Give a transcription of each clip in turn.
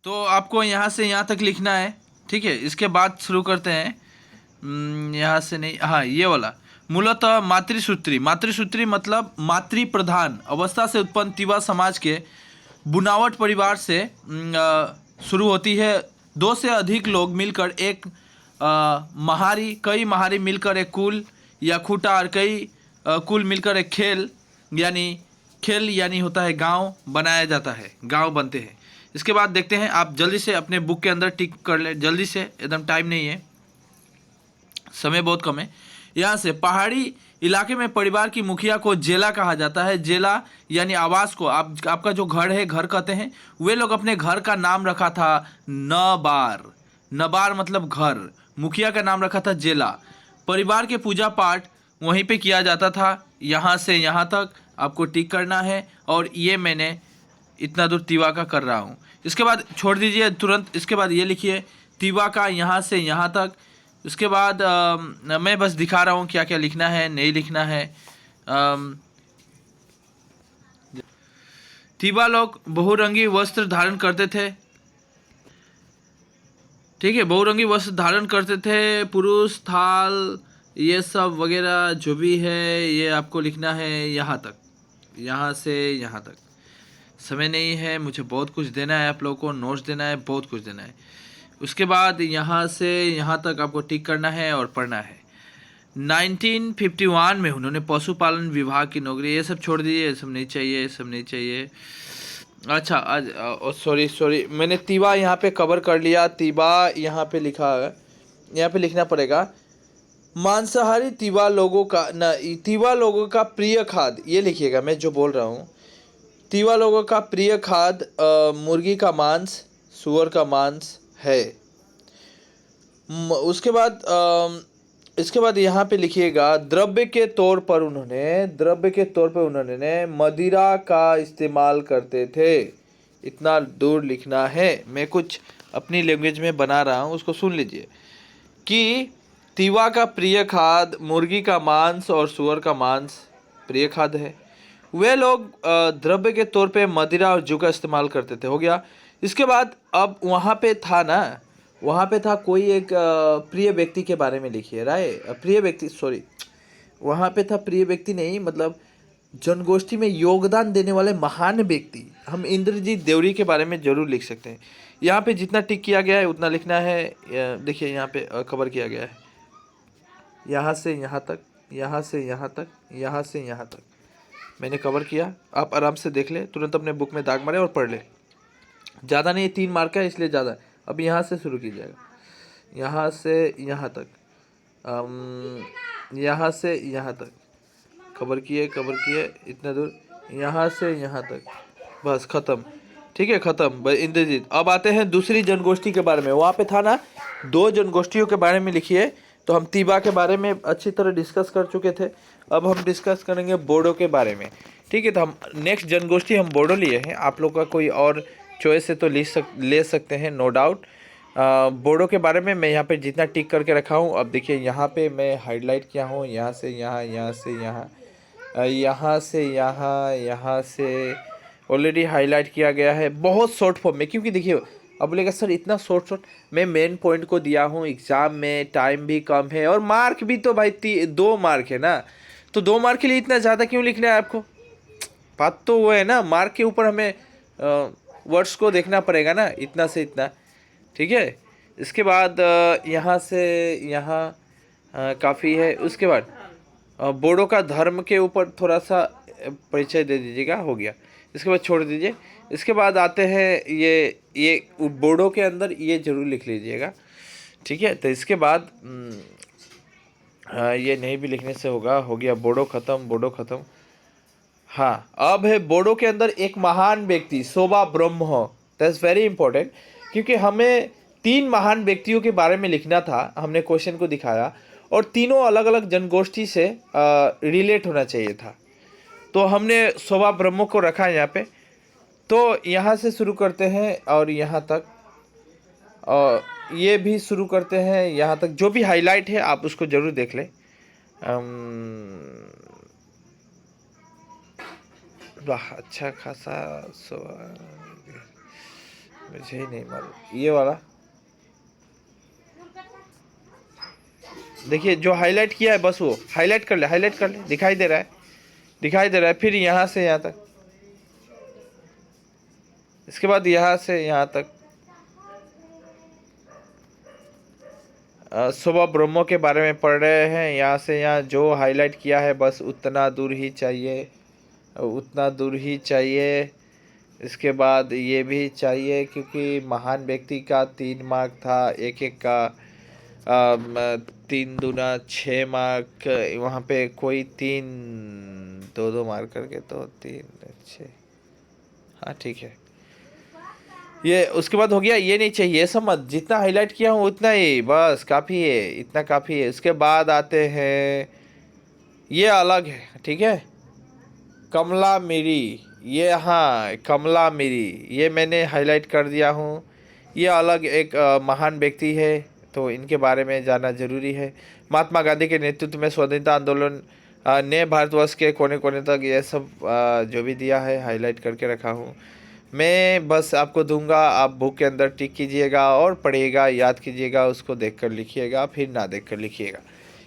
तो आपको यहाँ से यहाँ तक लिखना है, ठीक है। इसके बाद शुरू करते हैं। यहाँ से नहीं, हाँ ये वाला। मूलतः मातृसूत्री, मातृसूत्री मतलब मातृ प्रधान अवस्था से उत्पन्न तिवा समाज के बुनावट परिवार से शुरू होती है। दो से अधिक लोग मिलकर एक महारी, कई महारी मिलकर एक कुल या खूटा, और कई कुल मिलकर एक खेल यानी खेल यानी होता है गांव बनाया जाता है, गांव बनते हैं। इसके बाद देखते हैं, आप जल्दी से अपने बुक के अंदर टिक कर ले, जल्दी से, एकदम टाइम नहीं है, समय बहुत कम है। यहाँ से पहाड़ी इलाके में परिवार की मुखिया को जेला कहा जाता है। जेला यानी आवास को, आपका जो घर है, घर कहते हैं। वे लोग अपने घर का नाम रखा था नबार, नबार मतलब घर। मुखिया का नाम रखा था जेला। परिवार के पूजा पाठ वहीं पे किया जाता था। यहाँ से यहाँ तक आपको टिक करना है, और ये मैंने इतना दूर तिवा का कर रहा हूँ। इसके बाद छोड़ दीजिए तुरंत, इसके बाद ये लिखिए तिवा का यहाँ से यहाँ तक। उसके बाद मैं बस दिखा रहा हूँ क्या क्या लिखना है, नहीं लिखना है। तिवा लोग बहुरंगी वस्त्र धारण करते थे, ठीक है, बहुरंगी वस्त्र धारण करते थे। पुरुष थाल ये सब वगैरह जो भी है, ये आपको लिखना है यहाँ तक, यहाँ से यहाँ तक। समय नहीं है, मुझे बहुत कुछ देना है, आप लोगों को नोट्स देना है, बहुत कुछ देना है। उसके बाद यहाँ से यहाँ तक आपको टिक करना है और पढ़ना है। 1951 में उन्होंने पशुपालन विभाग की नौकरी, ये सब छोड़ दीजिए, ये सब नहीं चाहिए, ये सब नहीं चाहिए। अच्छा, आज सॉरी मैंने तिवा यहाँ पे कवर कर लिया। तिवा यहाँ पे लिखा है, यहाँ पे लिखना पड़ेगा मांसाहारी तिवा लोगों का न, तिवा लोगों का प्रिय खाद्य, ये लिखिएगा मैं जो बोल रहा हूँ। तिवा लोगों का प्रिय खाद्य मुर्गी का मांस, सूअर का मांस है। उसके बाद इसके बाद यहाँ पे लिखिएगा द्रव्य के तौर पर उन्होंने मदिरा का इस्तेमाल करते थे। इतना दूर लिखना है, मैं कुछ अपनी लैंग्वेज में बना रहा हूँ, उसको सुन लीजिए। कि तिवा का प्रिय खाद्य मुर्गी का मांस और सूअर का मांस प्रिय खाद्य है। वे लोग द्रव्य के तौर पे मदिरा और जू का इस्तेमाल करते थे, हो गया। इसके बाद अब वहाँ पे था ना, वहाँ पे था कोई एक प्रिय व्यक्ति के बारे में लिखिए, राय प्रिय व्यक्ति, सॉरी वहाँ पे था प्रिय व्यक्ति नहीं, मतलब जनगोष्ठी में योगदान देने वाले महान व्यक्ति। हम इंद्रजीत देवरी के बारे में जरूर लिख सकते हैं। यहाँ पे जितना टिक किया गया है उतना लिखना है। देखिए यहाँ पे कवर किया गया है, यहाँ से यहाँ तक, यहाँ से यहाँ तक, यहाँ से यहाँ तक मैंने कवर किया। आप आराम से देख ले, तुरंत अपने बुक में दाग मारे और पढ़ ले। ज़्यादा नहीं, 3 मार्क है इसलिए ज़्यादा। अब यहाँ से शुरू कीजिएगा, यहाँ से यहाँ तक, यहाँ से यहाँ तक कवर किए इतना दूर, यहाँ से यहाँ तक, बस ख़त्म, ठीक है, ख़त्म इंद्रजीत। अब आते हैं दूसरी जनगोष्ठी के बारे में। वहाँ पे था ना 2 जनगोष्ठियों के बारे में लिखिए। तो हम तिवा के बारे में अच्छी तरह डिस्कस कर चुके थे, अब हम डिस्कस करेंगे बोडो के बारे में, ठीक है। तो हम नेक्स्ट जनगोष्ठी हम बोडो लिए हैं। आप लोग का कोई और चॉइस है तो ले सकते हैं, नो डाउट। बोडो के बारे में मैं यहाँ पे जितना टिक करके रखा हूँ, अब देखिए यहाँ पे मैं हाईलाइट किया हूँ, यहाँ से यहाँ, यहाँ से यहाँ, यहाँ से यहाँ, यहाँ से ऑलरेडी हाईलाइट किया गया है बहुत शॉर्ट फॉर्म में, क्योंकि देखिए अब बोलेगा सर इतना शॉर्ट मैं मेन पॉइंट को दिया हूँ। एग्ज़ाम में टाइम भी कम है और मार्क भी तो भाई 2 मार्क है ना, तो 2 मार्क के लिए इतना ज़्यादा क्यों लिखना है आपको। बात तो वो है ना, मार्क के ऊपर हमें वर्ड्स को देखना पड़ेगा ना, इतना से इतना, ठीक है। इसके बाद यहाँ से यहाँ काफ़ी है। उसके बाद बोडो का धर्म के ऊपर थोड़ा सा परिचय दे दीजिएगा, हो गया। इसके बाद छोड़ दीजिए। इसके बाद आते हैं ये बोडो के अंदर ये जरूर लिख लीजिएगा, ठीक है। तो इसके बाद ये नहीं भी लिखने से होगा, हो गया बोडो ख़त्म। हाँ, अब है बोडो के अंदर एक महान व्यक्ति सोबा ब्रह्म, दैट्स वेरी इंपॉर्टेंट, क्योंकि हमें 3 महान व्यक्तियों के बारे में लिखना था। हमने क्वेश्चन को दिखाया और तीनों अलग अलग जनगोष्ठी से रिलेट होना चाहिए था, तो हमने सोबा ब्रह्म को रखा यहाँ पे। तो यहाँ से शुरू करते हैं और यहाँ तक, और ये भी शुरू करते हैं यहाँ तक। जो भी हाईलाइट है आप उसको ज़रूर देख लें। वाह, अच्छा खासा मुझे ही नहीं मालूम ये वाला। देखिए जो हाईलाइट किया है बस वो हाईलाइट कर ले, हाईलाइट कर ले, दिखाई दे रहा है, दिखाई दे रहा है। फिर यहाँ से यहाँ तक, इसके बाद यहाँ से यहाँ तक। सुबह ब्रह्मों के बारे में पढ़ रहे हैं, यहाँ से यहाँ जो हाईलाइट किया है बस उतना दूर ही चाहिए, उतना दूर ही चाहिए। इसके बाद ये भी चाहिए क्योंकि महान व्यक्ति का 3 मार्क था, एक एक का 3 दूना 6 मार्क, वहाँ पे कोई 3 2 मार्क करके तो 3 6। हाँ ठीक है, ये उसके बाद हो गया। ये नहीं चाहिए समझ, जितना हाईलाइट किया हूँ उतना ही बस काफ़ी है, इतना काफ़ी है। उसके बाद आते हैं, ये अलग है ठीक है, कमला मेरी, ये हाँ कमला मेरी, ये मैंने हाईलाइट कर दिया हूँ। ये अलग एक महान व्यक्ति है, तो इनके बारे में जानना जरूरी है। महात्मा गांधी के नेतृत्व में स्वतंत्रता आंदोलन ने भारतवर्ष के कोने कोने तक ये सब जो भी दिया है हाईलाइट करके रखा हूँ। मैं बस आपको दूंगा, आप बुक के अंदर टिक कीजिएगा और पढ़िएगा, याद कीजिएगा, उसको देखकर लिखिएगा, फिर ना देखकर लिखिएगा।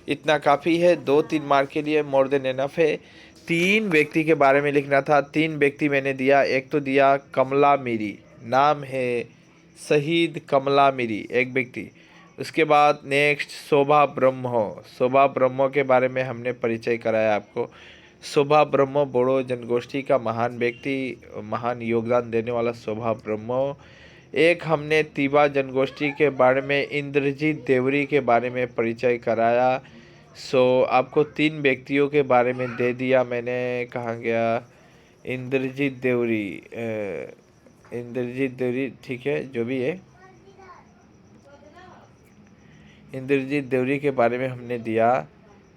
इतना काफ़ी है, 2-3 मार्क के लिए मोर देन एनफ है। 3 व्यक्ति के बारे में लिखना था, 3 व्यक्ति मैंने दिया। एक तो दिया कमला मीरी, नाम है शहीद कमला मीरी, एक व्यक्ति। उसके बाद नेक्स्ट शोभा ब्रह्मो, शोभा ब्रह्मो के बारे में हमने परिचय कराया आपको। शोभा ब्रह्मो बोड़ो जनगोष्ठी का महान व्यक्ति, महान योगदान देने वाला शोभा ब्रह्मो। एक हमने तिवा जनगोष्ठी के बारे में इंद्रजीत देवरी के बारे में परिचय कराया। सो आपको 3 व्यक्तियों के बारे में दे दिया मैंने, कहाँ गया इंद्रजीत देवरी, इंद्रजीत देवरी ठीक है जो भी है, इंद्रजीत देवरी के बारे में हमने दिया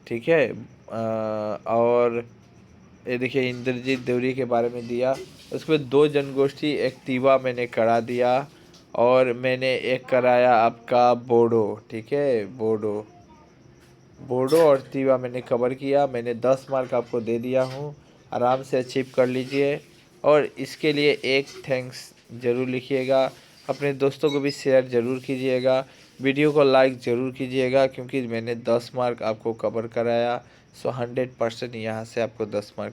ठीक है। और ये देखिए इंद्रजीत देवरी के बारे में दिया। उसके बाद 2 जनगोष्ठी, एक तिवा मैंने करा दिया और मैंने एक कराया आपका बोडो ठीक है, बोडो, बोडो और तिवा मैंने कवर किया। मैंने 10 मार्क आपको दे दिया हूँ, आराम से अचीव कर लीजिए। और इसके लिए एक थैंक्स ज़रूर लिखिएगा, अपने दोस्तों को भी शेयर ज़रूर कीजिएगा, वीडियो को लाइक ज़रूर कीजिएगा, क्योंकि मैंने 10 मार्क आपको कवर कराया। सो 100% यहाँ से आपको 10 मार्क